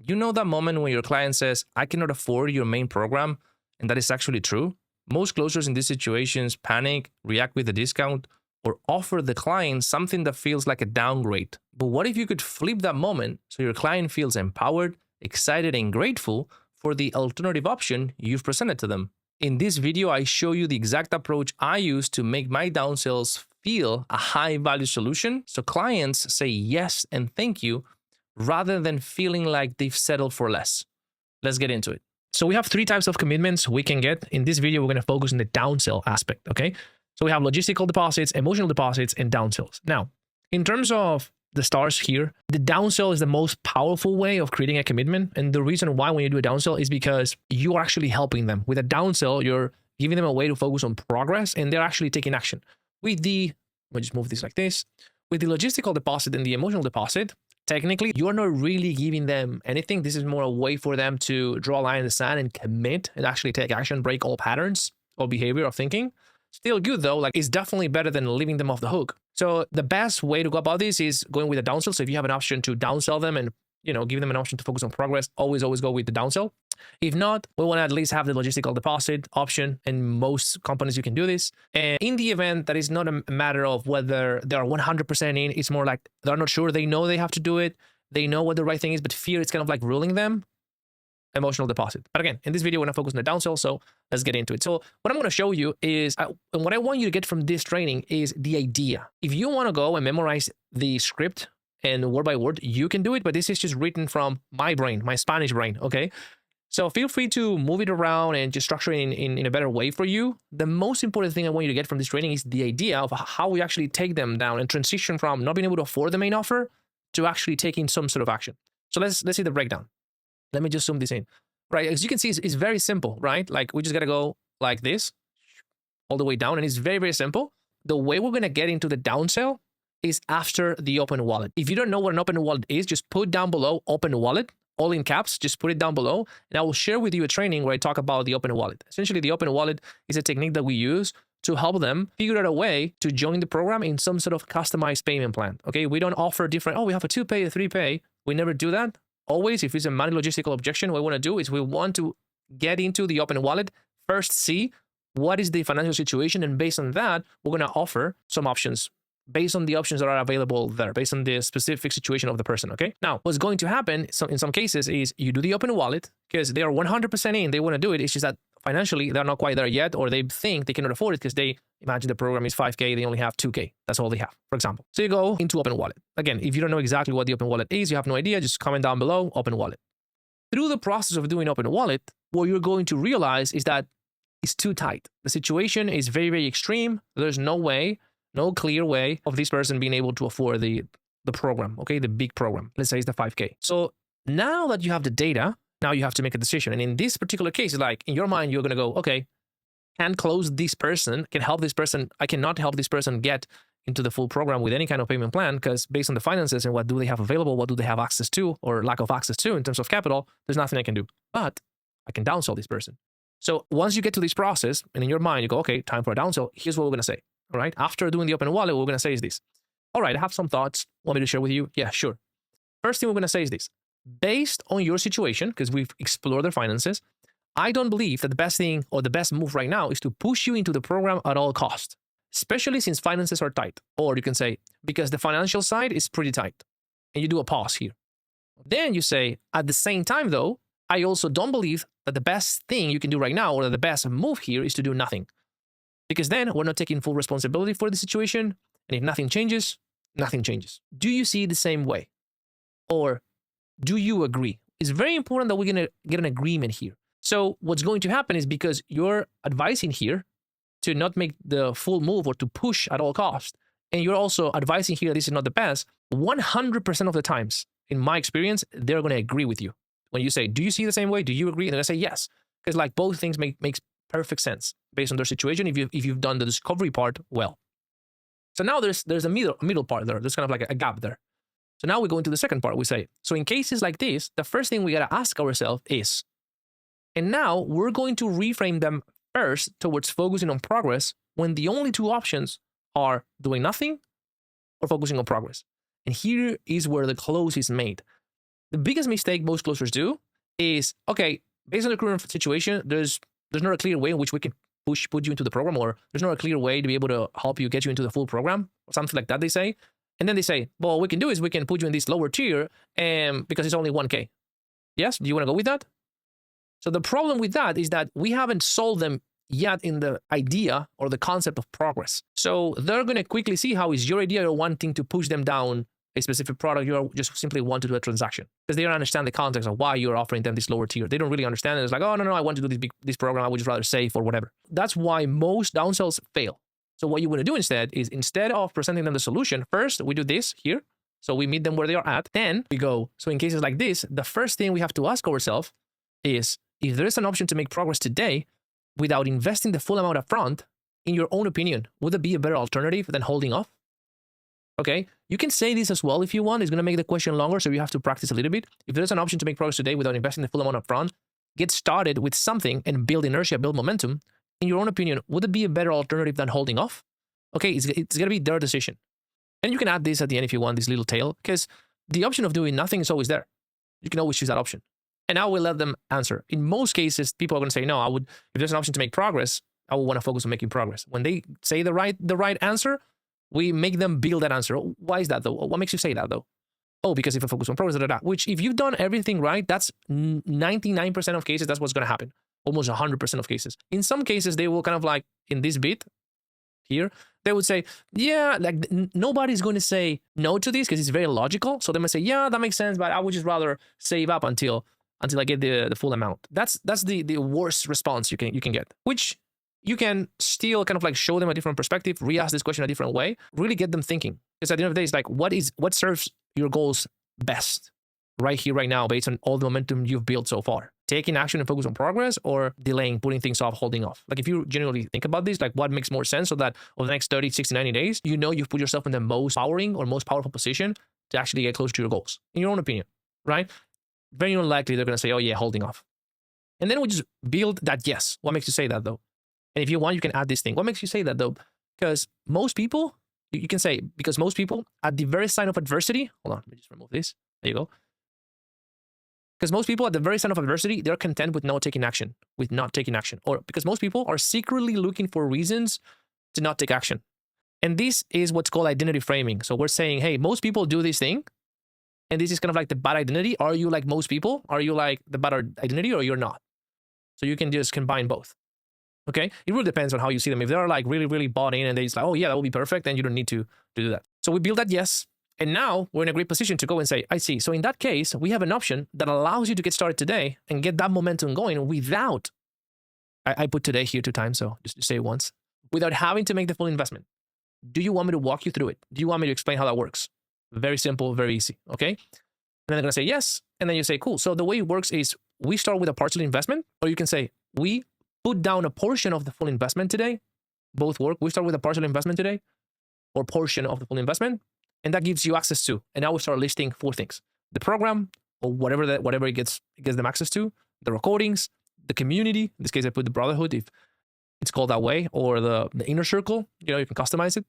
You know that moment when your client says, I cannot afford your main program, and that is actually true? Most closers in these situations panic, react with a discount, or offer the client something that feels like a downgrade. But what if you could flip that moment so your client feels empowered, excited, and grateful for the alternative option you've presented to them? In this video, I show you the exact approach I use to make my downsells feel a high-value solution so clients say yes and thank you rather than feeling like they've settled for less. Let's get into it. So we have three types of commitments we can get. In this video, we're going to focus on the downsell aspect, okay? So we have logistical deposits, emotional deposits, and downsells. Now, in terms of the stars here, the downsell is the most powerful way of creating a commitment. And the reason why when you do a downsell is because you are actually helping them. With a downsell, you're giving them a way to focus on progress, and they're actually taking action. With the, let me just move this like this. With the logistical deposit and the emotional deposit, technically, you're not really giving them anything. This is more a way for them to draw a line in the sand and commit and actually take action, break all patterns of behavior, of thinking. Still good though, like it's definitely better than leaving them off the hook. So the best way to go about this is going with a downsell. So if you have an option to downsell them and, give them an option to focus on progress, always go with the downsell. If not, we want to at least have the logistical deposit option. And most companies, you can do this. And in the event that is not a matter of whether they're 100% in, it's more like they're not sure. They know they have to do it. They know what the right thing is, but fear is kind of like ruling them. Emotional deposit. But again, in this video, we're going to focus on the downsell. So let's get into it. So what I'm going to show you is, and what I want you to get from this training is the idea. If you want to go and memorize the script and word by word, you can do it. But this is just written from my brain, my Spanish brain. Okay. So feel free to move it around and just structure it in a better way for you. The most important thing I want you to get from this training is the idea of how we actually take them down and transition from not being able to afford the main offer to actually taking some sort of action. So let's see the breakdown. Let me just zoom this in. Right, as you can see, it's very simple, right? Like we just got to go like this all the way down, and it's very, very simple. The way we're going to get into the downsell is after the open wallet. If you don't know what an open wallet is, just put down below open wallet, all in caps, just put it down below, and I will share with you a training where I talk about the open wallet. Essentially, the open wallet is a technique that we use to help them figure out a way to join the program in some sort of customized payment plan. Okay, we don't offer different, we have a 2-pay, a 3-pay. We never do that. Always, if it's a money logistical objection, what we want to do is we want to get into the open wallet, first see what is the financial situation, and based on that, we're going to offer some options based on the options that are available there, based on the specific situation of the person, okay? Now, what's going to happen in some cases is you do the open wallet because they are 100% in, they want to do it. It's just that financially, they're not quite there yet, or they think they cannot afford it because they imagine the program is 5K, they only have 2K. That's all they have, for example. So you go into open wallet. Again, if you don't know exactly what the open wallet is, you have no idea, just comment down below, open wallet. Through the process of doing open wallet, what you're going to realize is that it's too tight. The situation is very, very extreme. There's no way, no clear way of this person being able to afford the program, okay? The big program. Let's say it's the 5K. So now that you have the data, now you have to make a decision. And in this particular case, like in your mind, you're going to go, okay, can't close this person, can help this person. I cannot help this person get into the full program with any kind of payment plan because based on the finances and what do they have available, what do they have access to or lack of access to in terms of capital, there's nothing I can do. But I can downsell this person. So once you get to this process and in your mind, you go, okay, time for a downsell. Here's what we're going to say. All right. After doing the open wallet, what we're going to say is this. All right, I have some thoughts. Want me to share with you? Yeah, sure. First thing we're going to say is this. Based on your situation, because we've explored their finances, I don't believe that the best thing or the best move right now is to push you into the program at all costs, especially since finances are tight. Or you can say, because the financial side is pretty tight. And you do a pause here. Then you say, at the same time, though, I also don't believe that the best thing you can do right now or the best move here is to do nothing. Because then we're not taking full responsibility for the situation. And if nothing changes, nothing changes. Do you see it the same way? Or do you agree? It's very important that we're going to get an agreement here. So what's going to happen is because you're advising here to not make the full move or to push at all costs, and you're also advising here this is not the best, 100% of the times, in my experience, they're going to agree with you. When you say, do you see the same way? Do you agree? And I say yes. Because like both things makes perfect sense based on their situation if you've done the discovery part well. So now there's a middle part there. There's kind of like a gap there. So now we go into the second part. We say, so in cases like this, the first thing we got to ask ourselves is, and now we're going to reframe them first towards focusing on progress when the only two options are doing nothing or focusing on progress. And here is where the close is made. The biggest mistake most closers do is, okay, based on the current situation, there's not a clear way in which we can put you into the program, or there's not a clear way to be able to help you get you into the full program, or something like that, they say. And then they say, well, what we can do is we can put you in this lower tier because it's only 1K. Yes? Do you want to go with that? So the problem with that is that we haven't sold them yet in the idea or the concept of progress. So they're going to quickly see how is your idea you're wanting to push them down a specific product, you just simply want to do a transaction, because they don't understand the context of why you're offering them this lower tier. They don't really understand it. It's like, oh, no, I want to do this program. I would just rather save or whatever. That's why most downsells fail. So what you want to do instead is, instead of presenting them the solution, first we do this here. So we meet them where they are at. Then we go. So in cases like this, the first thing we have to ask ourselves is, if there is an option to make progress today without investing the full amount up front, in your own opinion, would it be a better alternative than holding off? Okay, you can say this as well if you want. It's going to make the question longer, so you have to practice a little bit. If there's an option to make progress today without investing the full amount up front, get started with something and build inertia, build momentum. In your own opinion, would it be a better alternative than holding off? Okay, it's going to be their decision. And you can add this at the end if you want, this little tail, because the option of doing nothing is always there. You can always choose that option. And now we'll let them answer. In most cases, people are going to say, no, if there's an option to make progress, I would want to focus on making progress. When they say the right answer, we make them build that answer. Why is that though? What makes you say that though? Oh, because if I focus on progress, which if you've done everything right, that's 99% of cases, that's what's going to happen. Almost 100% of cases. In some cases, they will kind of like, in this bit here, they would say, yeah, like nobody's going to say no to this because it's very logical. So they might say, yeah, that makes sense, but I would just rather save up until I get the full amount. That's the worst response you can get, which you can still kind of like show them a different perspective, re-ask this question a different way, really get them thinking. Because at the end of the day, it's like, what serves your goals best right here, right now, based on all the momentum you've built so far? Taking action and focus on progress, or delaying, putting things off, holding off? Like if you genuinely think about this, like what makes more sense, so that over the next 30, 60, 90 days, you know you've put yourself in the most powering or most powerful position to actually get closer to your goals, in your own opinion, right? Very unlikely they're going to say, oh yeah, holding off. And then we just build that yes. What makes you say that though? And if you want, you can add this thing. What makes you say that though? Because most people, you can say, because most people at the very sign of adversity, hold on, let me just remove this. There you go. Because most people at the very sign of adversity, they're content with not taking action, or because most people are secretly looking for reasons to not take action. And this is what's called identity framing. So we're saying, hey, most people do this thing, and this is kind of like the bad identity. Are you like most people? Are you like the bad identity, or you're not? So you can just combine both. Okay, it really depends on how you see them. If they're like really, really bought in and they're like, oh yeah, that will be perfect, then you don't need to do that. So we build that yes. And now we're in a great position to go and say, I see. So in that case, we have an option that allows you to get started today and get that momentum going without, I put today here 2 times, so just say it once, without having to make the full investment. Do you want me to walk you through it? Do you want me to explain how that works? Very simple, very easy, okay? And then they're gonna say yes, and then you say, cool. So the way it works is we start with a partial investment, or you can say, we put down a portion of the full investment today. Both work. We start with a partial investment today, or portion of the full investment, and that gives you access to. And now we start listing 4 things: the program, or whatever it gets them access to, the recordings, the community. In this case, I put the brotherhood if it's called that way, or the inner circle. You know, you can customize it.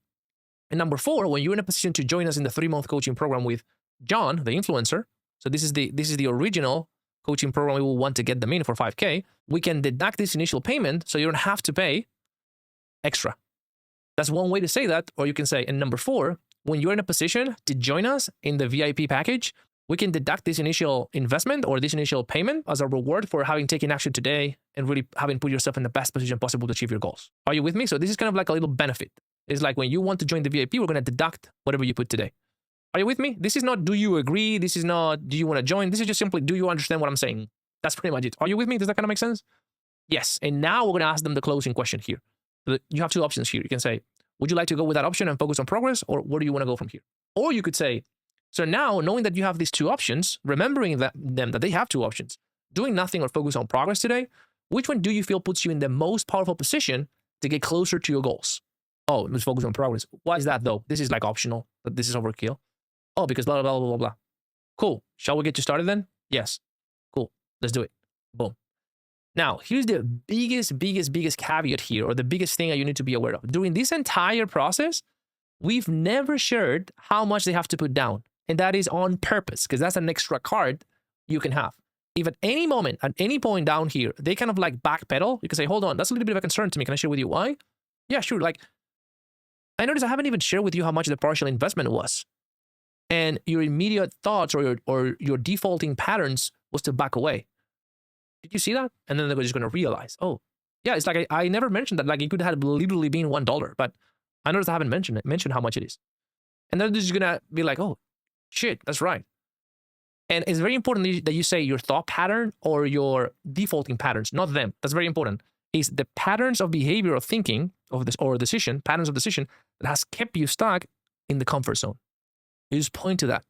And number 4, when you're in a position to join us in the 3-month coaching program with John, the influencer. So this is the original coaching program we will want to get them in for 5K. We can deduct this initial payment, so you don't have to pay extra. That's one way to say that. Or you can say, and number 4, when you're in a position to join us in the VIP package, we can deduct this initial investment or this initial payment as a reward for having taken action today and really having put yourself in the best position possible to achieve your goals. Are you with me? So this is kind of like a little benefit. It's like when you want to join the VIP, we're going to deduct whatever you put today. Are you with me? This is not, do you agree? This is not, do you want to join? This is just simply, do you understand what I'm saying? That's pretty much it. Are you with me? Does that kind of make sense? Yes. And now we're going to ask them the closing question here. You have 2 options here. You can say, would you like to go with that option and focus on progress, or where do you want to go from here? Or you could say, so now knowing that you have these 2 options, remembering that they have 2 options, doing nothing or focus on progress today, which one do you feel puts you in the most powerful position to get closer to your goals? Oh, let's focus on progress. Why is that though? This is like optional, but this is overkill. Oh, because blah, blah, blah, blah, blah. Cool. Shall we get you started then? Yes. Cool. Let's do it. Boom. Now, here's the biggest caveat here, or the biggest thing that you need to be aware of. During this entire process, we've never shared how much they have to put down. And that is on purpose, because that's an extra card you can have. If at any moment, at any point down here, they kind of like backpedal, you can say, hold on, that's a little bit of a concern to me. Can I share with you why? Yeah, sure. Like, I noticed I haven't even shared with you how much the partial investment was. And your immediate thoughts or your defaulting patterns was to back away. Did you see that? And then they're just going to realize, oh, yeah, it's like I never mentioned that. Like, it could have literally been $1, but I noticed I haven't mentioned how much it is. And then they're just going to be like, oh, shit, that's right. And it's very important that you say your thought pattern or your defaulting patterns, not them. That's very important. Is the patterns of behavior or thinking of this or decision, patterns of decision that has kept you stuck in the comfort zone. You just point to that.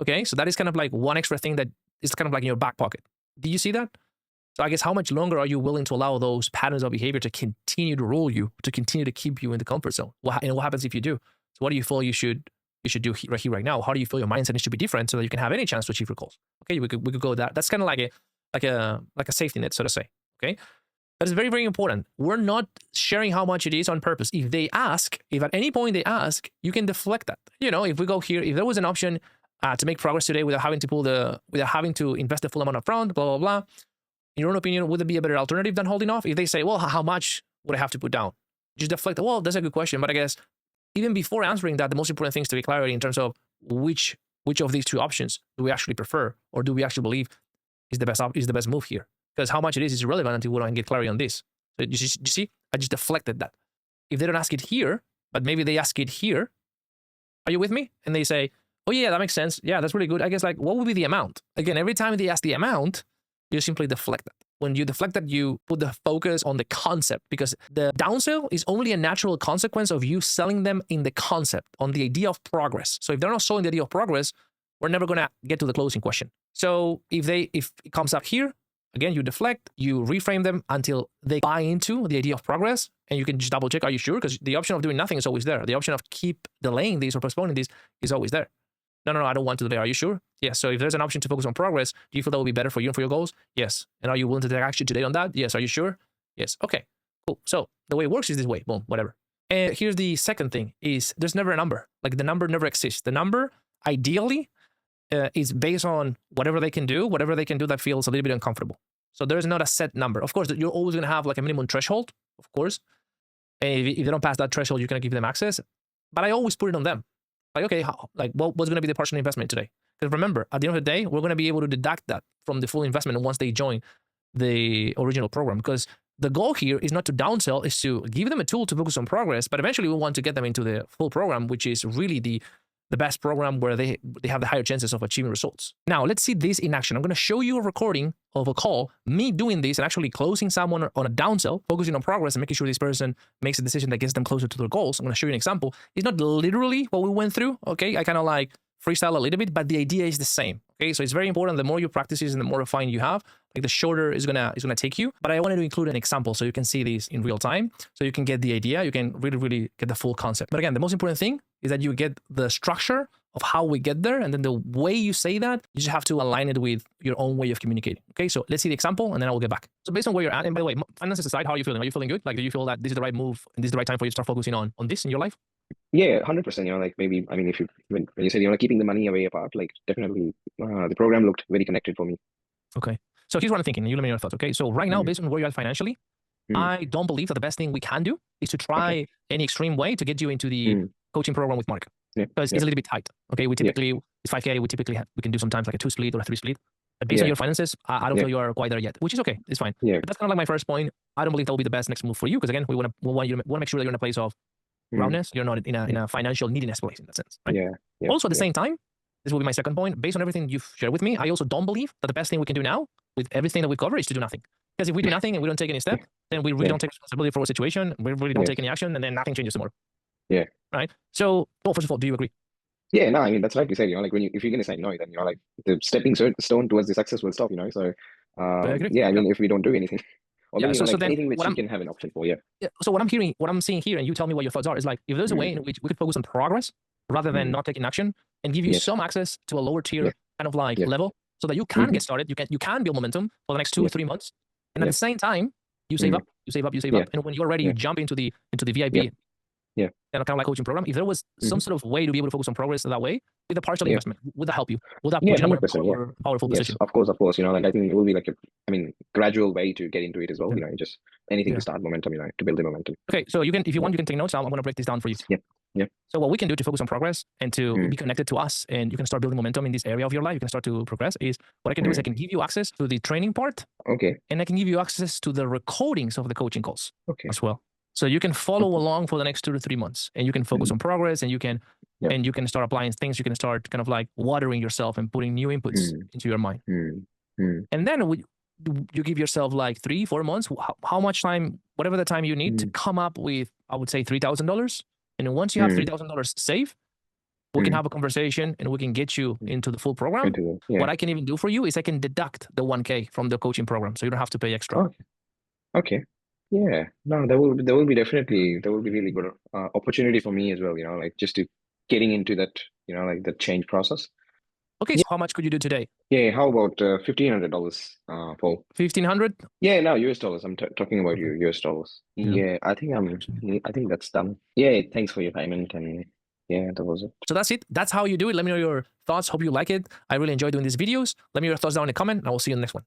Okay, so that is kind of like one extra thing that is kind of like in your back pocket. Do you see that? So I guess how much longer are you willing to allow those patterns of behavior to continue to rule you, to continue to keep you in the comfort zone? What happens if you do? So what do you feel you should do right here, right now? How do you feel your mindset needs to be different so that you can have any chance to achieve your goals? Okay, we could go with that. That's kind of like a safety net, so to say. Okay, that is very, very important. We're not sharing how much it is on purpose. If at any point they ask, you can deflect that. You know, if we go here, if there was an option to make progress today without having to invest the full amount up front, blah blah blah. In your own opinion, would it be a better alternative than holding off? If they say, well, how much would I have to put down? Just deflect. Well, that's a good question, but I guess even before answering that, the most important thing is to get clarity in terms of which of these two options do we actually prefer, or do we actually believe is the best move here? Because how much it is irrelevant until we don't get clarity on this. So you see, I just deflected that. If they don't ask it here, but maybe they ask it here, are you with me? And they say, oh yeah, that makes sense. Yeah, that's really good. I guess like, what would be the amount? Again, every time they ask the amount, you simply deflect that. When you deflect that, you put the focus on the concept, because the downsell is only a natural consequence of you selling them in the concept, on the idea of progress. So if they're not showing the idea of progress, we're never going to get to the closing question. So if it comes up here, again, you deflect, you reframe them until they buy into the idea of progress, and you can just double check, are you sure? Because the option of doing nothing is always there. The option of keep delaying this or postponing this is always there. No, I don't want to delay. Are you sure? Yes. So if there's an option to focus on progress, do you feel that will be better for you and for your goals? Yes. And are you willing to take action today on that? Yes. Are you sure? Yes. Okay, cool. So the way it works is this way. Boom, whatever. And here's the second thing is there's never a number. Like the number never exists. The number ideally is based on whatever they can do that feels a little bit uncomfortable. So there's not a set number. Of course, you're always going to have like a minimum threshold, of course. And if they don't pass that threshold, you're going to give them access. But I always put it on them. Like, okay, what's going to be the partial investment today? Because remember, at the end of the day, we're going to be able to deduct that from the full investment once they join the original program. Because the goal here is not to downsell, is to give them a tool to focus on progress, but eventually we want to get them into the full program, which is really the best program where they have the higher chances of achieving results. Now, let's see this in action. I'm going to show you a recording of a call, me doing this and actually closing someone on a downsell, focusing on progress and making sure this person makes a decision that gets them closer to their goals. I'm going to show you an example. It's not literally what we went through, okay? I kind of like freestyle a little bit, but the idea is the same, okay? So it's very important. The more you practice this and the more refined you have, like the shorter is gonna take you. But I wanted to include an example so you can see this in real time, so you can get the idea, you can really get the full concept. But again, the most important thing is that you get the structure of how we get there, and then the way you say that, you just have to align it with your own way of communicating. Okay, so let's see the example, and then I will get back. So based on where you're at, and by the way, finances aside, how are you feeling? Are you feeling good? Like, do you feel that this is the right move and this is the right time for you to start focusing on this in your life? Yeah, 100%. You know, like maybe, I mean, when you said, keeping the money away apart, like definitely the program looked very connected for me. Okay. So here's what I'm thinking. You let me know your thoughts. Okay. So right now, based on where you're at financially, I don't believe that the best thing we can do is to try any extreme way to get you into the coaching program with Mark. Because it's a little bit tight. Okay. We typically, it's 5K. We can do sometimes like a 2 split or a 3 split. But based on your finances, I don't feel you are quite there yet, which is okay. It's fine. But that's kind of like my first point. I don't believe that will be the best next move for you. Because again, we want to make sure that you're in a place of roundness. You're not in a financial neediness place in that sense. Right? Also, at the same time, this will be my second point. Based on everything you've shared with me, I also don't believe that the best thing we can do now with everything that we cover is to do nothing. Because if we do nothing and we don't take any step, then we really don't take responsibility for a situation. We really don't take any action, and then nothing changes tomorrow. Right. So, well, first of all, do you agree? Yeah, no, I mean, that's like you said, like if you're going to say no, then, like the stepping stone towards the success will stop, so, yeah, I mean, if we don't do anything, or maybe like anything which you can have an option for, So what I'm seeing here, and you tell me what your thoughts are, is like, if there's a way in which we could focus on progress rather than not taking action, and give you some access to a lower tier kind of like level, so that you can get started, you can build momentum for the next 2 or 3 months, and at the same time, you save up, and when you're ready, you jump into the VIP kind of like coaching program, if there was some sort of way to be able to focus on progress that way with a partial investment, would that help you? Would that put you in a 100%, more powerful position? Yes, of course. Like I think it will be like gradual way to get into it as well. Just anything to start momentum, to build the momentum. Okay, so you can, if you want, you can take notes. I'm going to break this down for you. So what we can do to focus on progress and to be connected to us, and you can start building momentum in this area of your life, you can start to progress, is what I can do is I can give you access to the training part. And I can give you access to the recordings of the coaching calls as well. So you can follow along for the next 2 to 3 months, and you can focus on progress, and you can start applying things. You can start kind of like watering yourself and putting new inputs into your mind. And then you give yourself like 3-4 months, how much time, whatever the time you need to come up with, I would say $3,000. And once you have $3,000 saved, we can have a conversation and we can get you into the full program. What I can even do for you is I can deduct the $1,000 from the coaching program, so you don't have to pay extra. Okay. Yeah. No, there will be really good opportunity for me as well. Like just to getting into that, like the change process. Okay, so how much could you do today? Yeah, how about $1,500, Paul? 1,500? Yeah, no, US dollars. I'm talking about US dollars. Yeah, I think that's done. Yeah, thanks for your payment, and yeah, that was it. So that's it. That's how you do it. Let me know your thoughts. Hope you like it. I really enjoy doing these videos. Let me know your thoughts down in the comment, and I will see you in the next one.